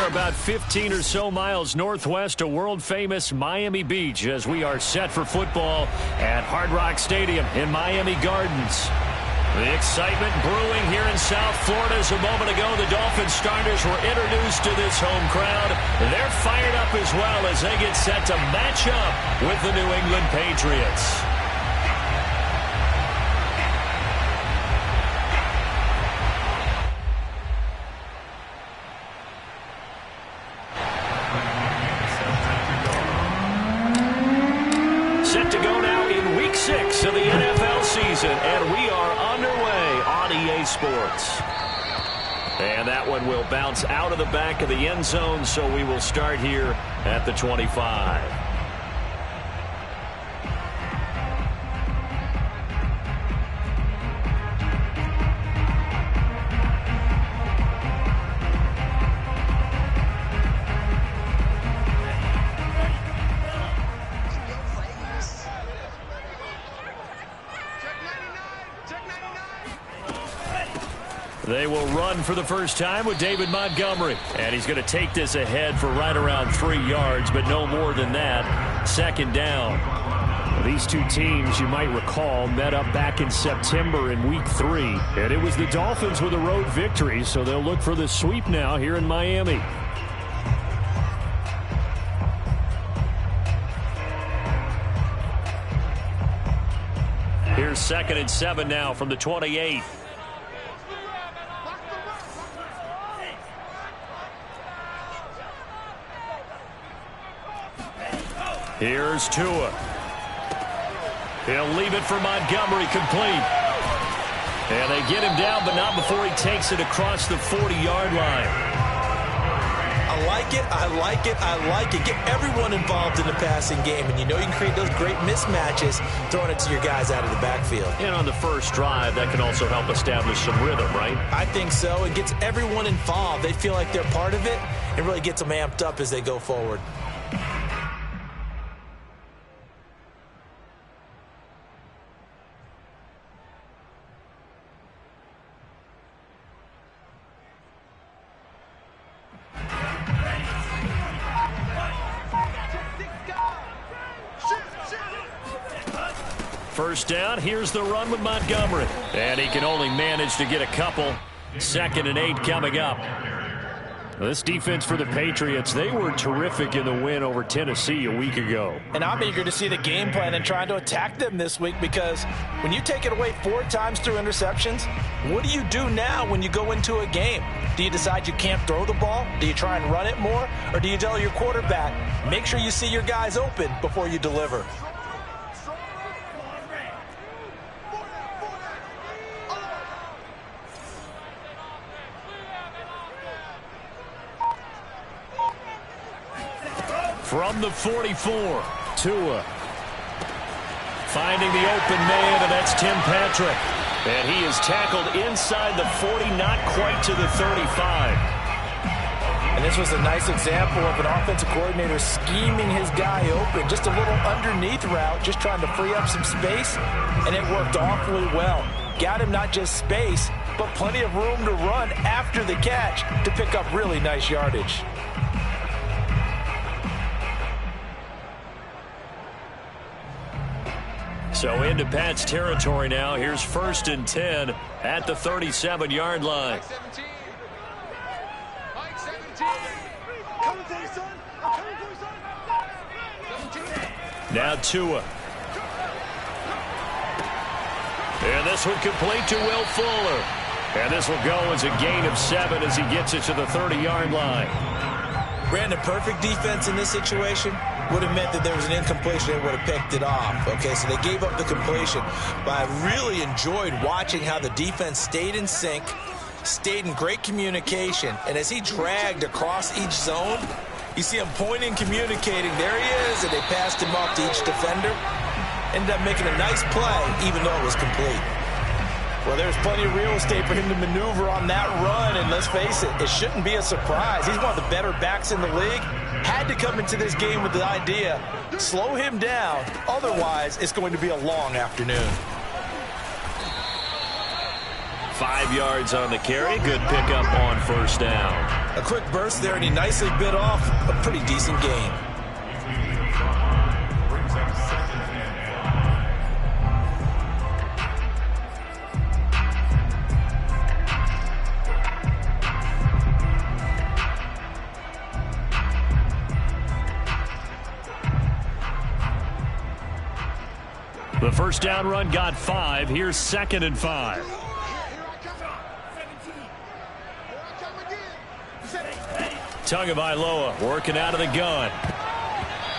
are about 15 or so miles northwest of world-famous Miami Beach as we are set for football at Hard Rock Stadium in Miami Gardens. The excitement brewing here in South Florida. As a moment ago, the Dolphins starters were introduced to this home crowd. They're fired up as well as they get set to match up with the New England Patriots. Set to go now in Week 6 of the NFL season, and we are underway on EA Sports. And that one will bounce out of the back of the end zone, so we will start here at the 25. They will run for the first time with David Montgomery. And he's going to take this ahead for right around 3 yards, but no more than that. Second down. These two teams, you might recall, met up back in September in Week 3. And it was the Dolphins with a road victory, so they'll look for the sweep now here in Miami. Here's 2nd and 7 now from the 28. Here's Tua. He'll leave it for Montgomery, complete. And they get him down, but not before he takes it across the 40-yard line. I like it, I like it, I like it. Get everyone involved in the passing game, and you know you can create those great mismatches throwing it to your guys out of the backfield. And on the first drive, that can also help establish some rhythm, right? I think so. It gets everyone involved. They feel like they're part of it, and really gets them amped up as they go forward. First down, here's the run with Montgomery. And he can only manage to get a couple. 2nd and 8 coming up. This defense for the Patriots, they were terrific in the win over Tennessee a week ago. And I'm eager to see the game plan and trying to attack them this week, because when you take it away 4 times through interceptions, what do you do now when you go into a game? Do you decide you can't throw the ball? Do you try and run it more? Or do you tell your quarterback, make sure you see your guys open before you deliver? From the 44, Tua finding the open man, and that's Tim Patrick. And he is tackled inside the 40, not quite to the 35. And this was a nice example of an offensive coordinator scheming his guy open. Just a little underneath route, just trying to free up some space, and it worked awfully well. Got him not just space, but plenty of room to run after the catch to pick up really nice yardage. So into Pat's territory now. Here's 1st and 10 at the 37-yard line. Now Tua. And this one complete to Will Fuller. And this will go as a gain of 7 as he gets it to the 30-yard line. Brandon, perfect defense in this situation would have meant that there was an incompletion. They would have picked it off. Okay, so they gave up the completion. But I really enjoyed watching how the defense stayed in sync, stayed in great communication. And as he dragged across each zone, you see him pointing, communicating. There he is, and they passed him off to each defender. Ended up making a nice play, even though it was complete. Well, there's plenty of real estate for him to maneuver on that run, and let's face it, it shouldn't be a surprise. He's one of the better backs in the league. Had to come into this game with the idea, slow him down, otherwise it's going to be a long afternoon. 5 yards on the carry. Good pickup on first down. A quick burst there, and he nicely bit off a pretty decent gain. The first down run got 5. Here's 2nd and 5. Tagovailoa working out of the gun.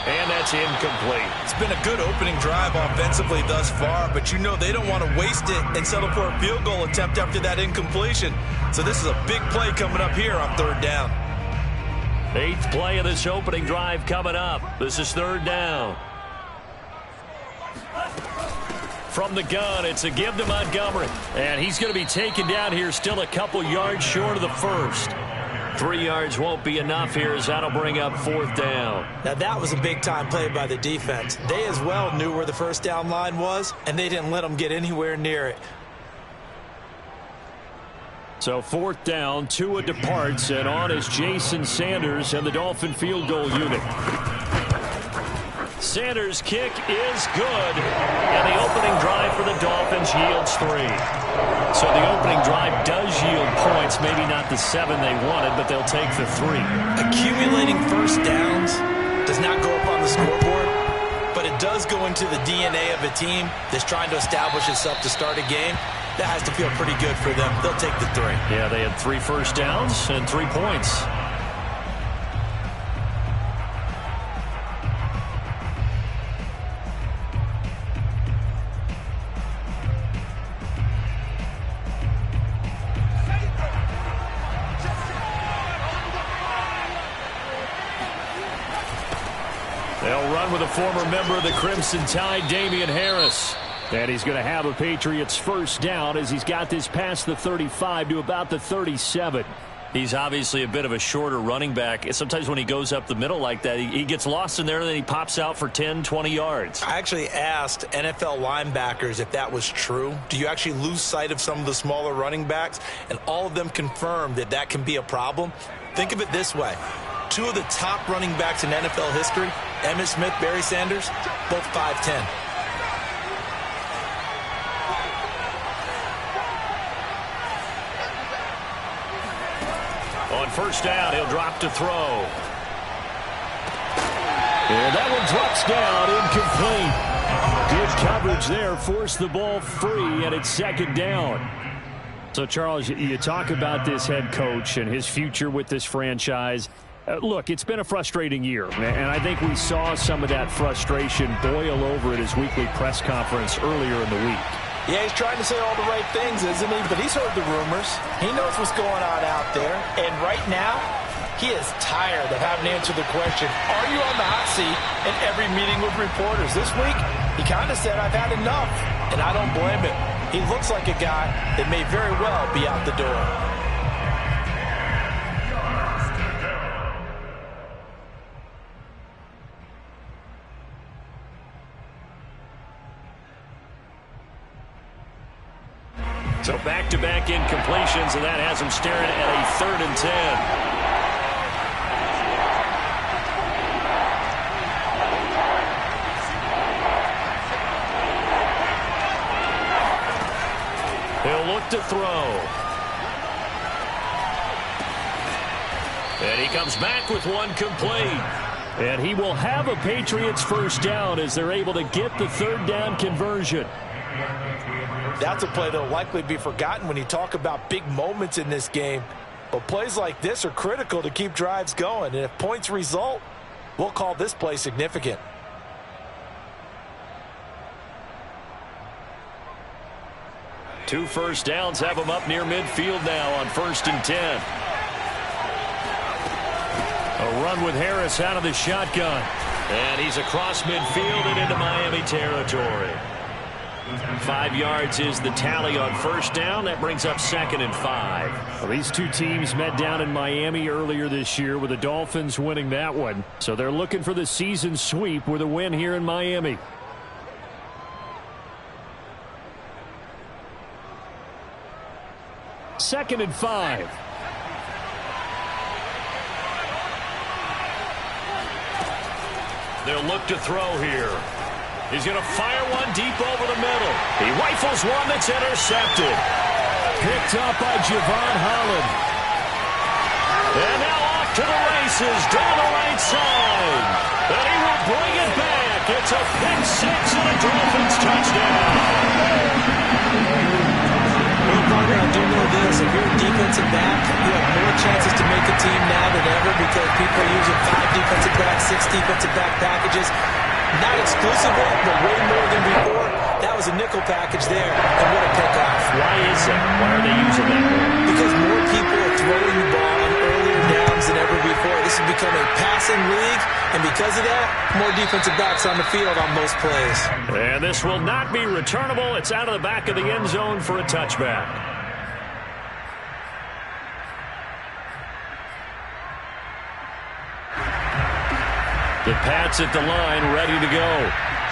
And that's incomplete. It's been a good opening drive offensively thus far, but you know they don't want to waste it and settle for a field goal attempt after that incompletion. So this is a big play coming up here on 3rd down. 8th play of this opening drive coming up. This is 3rd down. From the gun, it's a give to Montgomery. And he's going to be taken down here, still a couple yards short of the first. 3 yards won't be enough here, as that'll bring up 4th down. Now that was a big-time play by the defense. They as well knew where the first down line was, and they didn't let them get anywhere near it. So 4th down, Tua departs, and on is Jason Sanders and the Dolphin field goal unit. Sanders' kick is good, and the opening drive for the Dolphins yields 3. So the opening drive does yield points, maybe not the 7 they wanted, but they'll take the 3. Accumulating first downs does not go up on the scoreboard, but it does go into the DNA of a team that's trying to establish itself to start a game. That has to feel pretty good for them. They'll take the 3. Yeah, they had 3 first downs and 3 points. They'll run with a former member of the Crimson Tide, Damian Harris. And he's going to have a Patriots first down as he's got this past the 35 to about the 37. He's obviously a bit of a shorter running back. Sometimes when he goes up the middle like that, he gets lost in there and then he pops out for 10, 20 yards. I actually asked NFL linebackers if that was true. Do you actually lose sight of some of the smaller running backs? And all of them confirmed that that can be a problem. Think of it this way. 2 of the top running backs in NFL history, Emmitt Smith, Barry Sanders, both 5'10". On first down, he'll drop to throw. And that one drops down, incomplete. Good coverage there, forced the ball free, and it's 2nd down. So, Charles, you talk about this head coach and his future with this franchise. Look, it's been a frustrating year, and I think we saw some of that frustration boil over at his weekly press conference earlier in the week. Yeah, he's trying to say all the right things, isn't he? But he's heard the rumors. He knows what's going on out there. And right now, he is tired of having to answer the question, are you on the hot seat in every meeting with reporters? This week, he kind of said, I've had enough. And I don't blame him. He looks like a guy that may very well be out the door. So back-to-back incompletions, and that has him staring at a 3rd and 10. He'll look to throw. And he comes back with one complete. And he will have a Patriots first down as they're able to get the 3rd down conversion. That's a play that will likely be forgotten when you talk about big moments in this game. But plays like this are critical to keep drives going. And if points result, we'll call this play significant. Two first downs have him up near midfield now on 1st and 10. A run with Harris out of the shotgun. And he's across midfield and into Miami territory. 5 yards is the tally on first down. That brings up 2nd and 5. Well, these two teams met down in Miami earlier this year with the Dolphins winning that one. So they're looking for the season sweep with a win here in Miami. 2nd and 5. They'll look to throw here. He's going to fire one deep over the middle. He rifles one that's intercepted. Picked up by Javon Holland. And now off to the races down the right side. And he will bring it back. It's a pick six and a Dolphins touchdown. Well, partner, I do know this. If you're a defensive back, you have more chances to make a team now than ever because people are using 5 defensive backs, 6 defensive back packages. Not exclusively, but way more than before. That was a nickel package there, and what a pickoff. Why is that? Why are they using that more? Because more people are throwing the ball on earlier downs than ever before. This has become a passing league, and because of that, more defensive backs on the field on most plays. And this will not be returnable. It's out of the back of the end zone for a touchback. The Pats at the line, ready to go.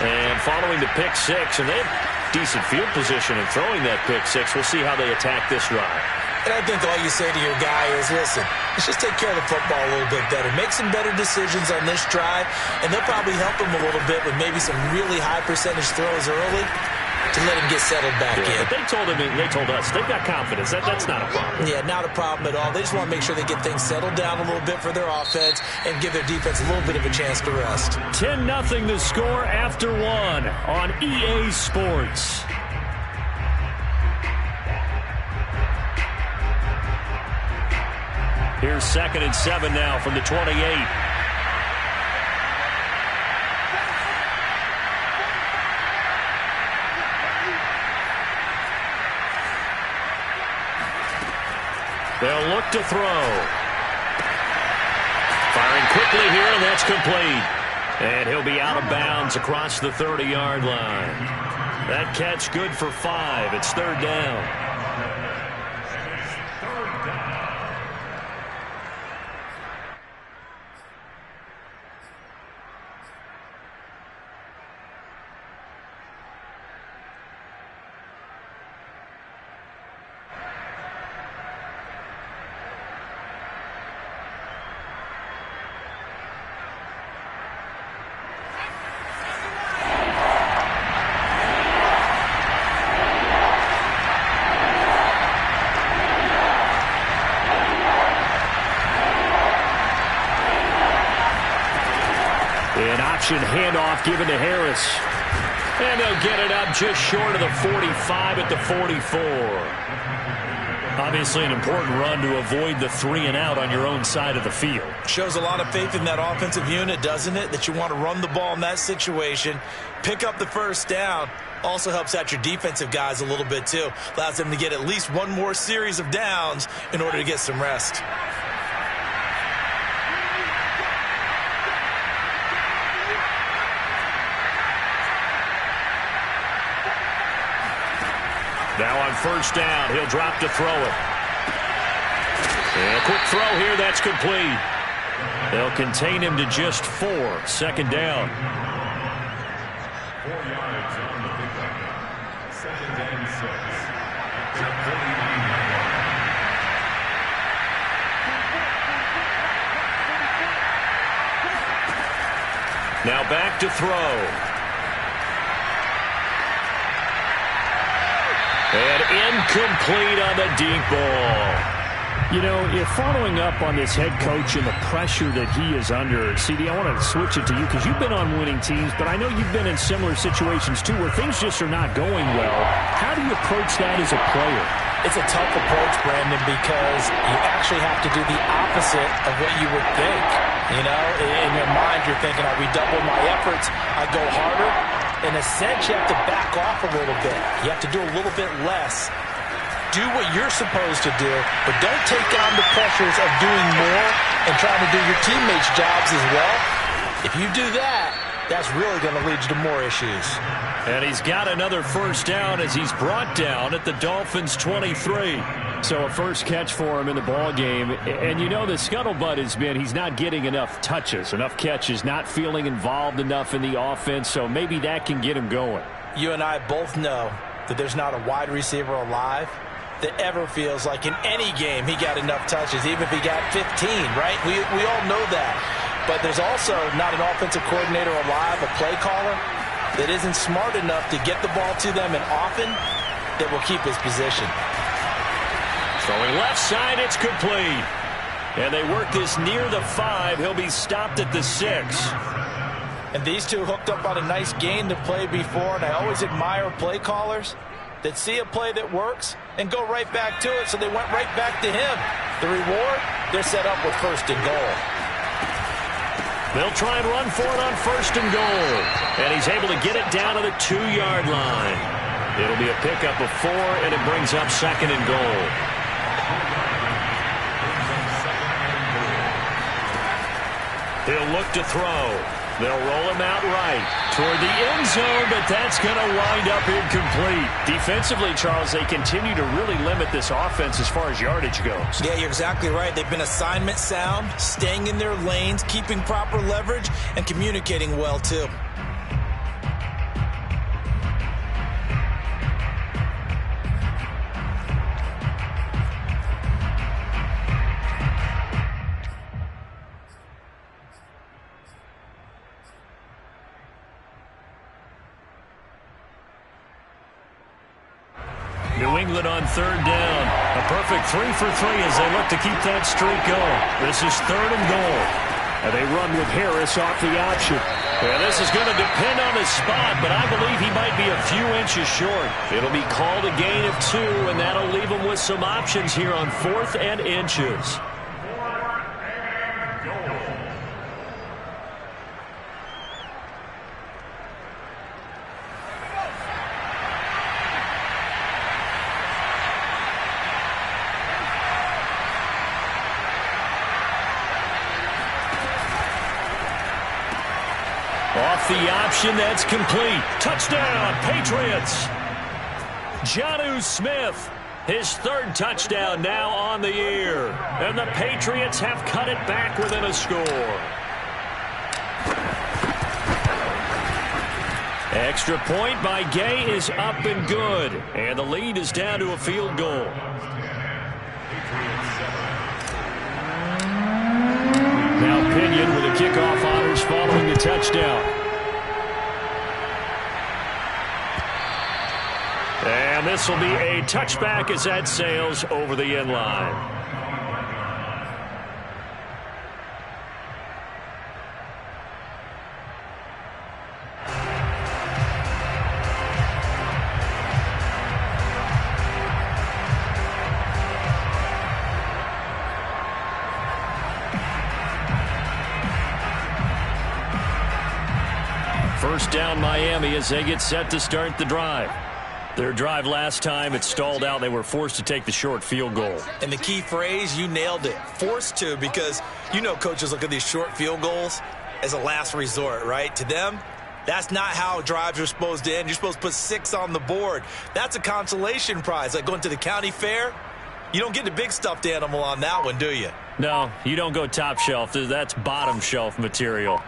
And following the pick six, and they have decent field position in throwing that pick six. We'll see how they attack this drive. And I think all you say to your guy is, listen, let's just take care of the football a little bit better. Make some better decisions on this drive, and they'll probably help him a little bit with maybe some really high percentage throws early to let him get settled back in. But they told us, they've got confidence. That's not a problem. Yeah, not a problem at all. They just want to make sure they get things settled down a little bit for their offense and give their defense a little bit of a chance to rest. 10-0 the score after 1 on EA Sports. Here's 2nd and 7 now from the 28. They'll look to throw. Firing quickly here, and that's complete. And he'll be out of bounds across the 30-yard line. That catch good for 5. It's 3rd down. Handoff given to Harris. And they'll get it up just short of the 45 at the 44. Obviously an important run to avoid the 3-and-out on your own side of the field. Shows a lot of faith in that offensive unit, doesn't it? That you want to run the ball in that situation. Pick up the 1st down. Also helps out your defensive guys a little bit too. Allows them to get at least one more series of downs in order to get some rest. Now on 1st down, he'll drop to throw it. And a quick throw here, that's complete. They'll contain him to just 4. 2nd down. 4 yards on the pickup. 2nd and 6. Now back to throw. And incomplete on the deep ball. You know, if following up on this head coach and the pressure that he is under, CD, I want to switch it to you because you've been on winning teams, but I know you've been in similar situations too where things just are not going well. How do you approach that as a player? It's a tough approach, Brandon, because you actually have to do the opposite of what you would think. You know, in your mind, you're thinking, I redouble my efforts, I go harder. In a sense, you have to back off a little bit. You have to do a little bit less. Do what you're supposed to do, but don't take on the pressures of doing more and trying to do your teammates' jobs as well. If you do that, that's really going to lead you to more issues. And he's got another 1st down as he's brought down at the Dolphins' 23. So a first catch for him in the ball game. And you know the scuttlebutt has been he's not getting enough touches, enough catches, not feeling involved enough in the offense. So maybe that can get him going. You and I both know that there's not a wide receiver alive that ever feels like in any game he got enough touches, even if he got 15, right? We all know that. But there's also not an offensive coordinator alive, a play caller, that isn't smart enough to get the ball to them and often that will keep his position. Throwing left side, it's complete. And they work this near the 5. He'll be stopped at the 6. And these two hooked up on a nice gain to play before, and I always admire play callers that see a play that works and go right back to it, so they went right back to him. The reward, they're set up with 1st and goal. They'll try and run for it on 1st and goal. And he's able to get it down to the 2-yard line. It'll be a pickup of 4, and it brings up 2nd and goal. He'll look to throw. They'll roll him out right toward the end zone, but that's going to wind up incomplete. Defensively, Charles, they continue to really limit this offense as far as yardage goes. Yeah, you're exactly right. They've been assignment sound, staying in their lanes, keeping proper leverage, and communicating well, too. New England on 3rd down. A perfect 3 for 3 as they look to keep that streak going. This is 3rd and goal. And they run with Harris off the option. And this is going to depend on his spot, but I believe he might be a few inches short. It'll be called a gain of 2, and that'll leave him with some options here on 4th and inches. Off the option, that's complete. Touchdown, Patriots. Jonnu Smith, his 3rd touchdown now on the year. And the Patriots have cut it back within a score. Extra point by Gay is up and good. And the lead is down to a field goal. Now Pinion with a kickoff honors following the touchdown. And this will be a touchback as that sails over the end line. First down Miami as they get set to start the drive. Their drive last time, it stalled out. They were forced to take the short field goal. And the key phrase, you nailed it, forced to, because you know coaches look at these short field goals as a last resort, right? To them, that's not how drives are supposed to end. You're supposed to put 6 on the board. That's a consolation prize, like going to the county fair. You don't get the big stuffed animal on that one, do you? No, you don't go top shelf. That's bottom shelf material.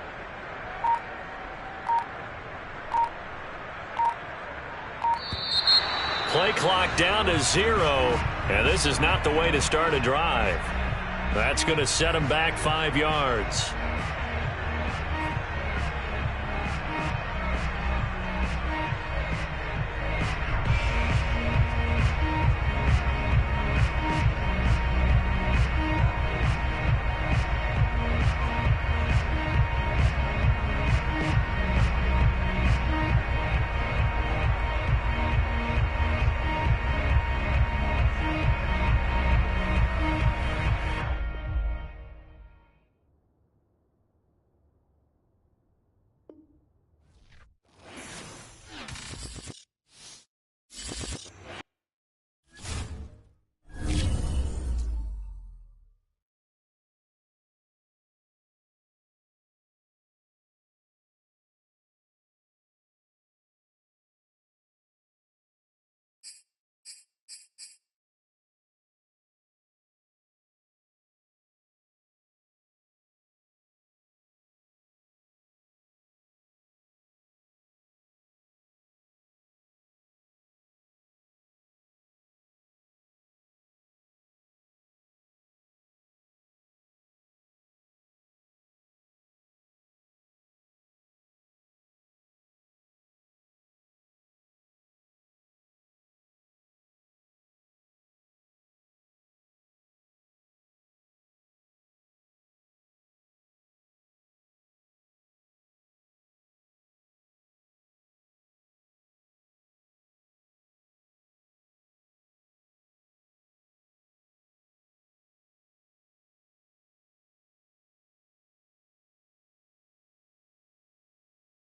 Play clock down to 0, and this is not the way to start a drive. That's going to set them back 5 yards.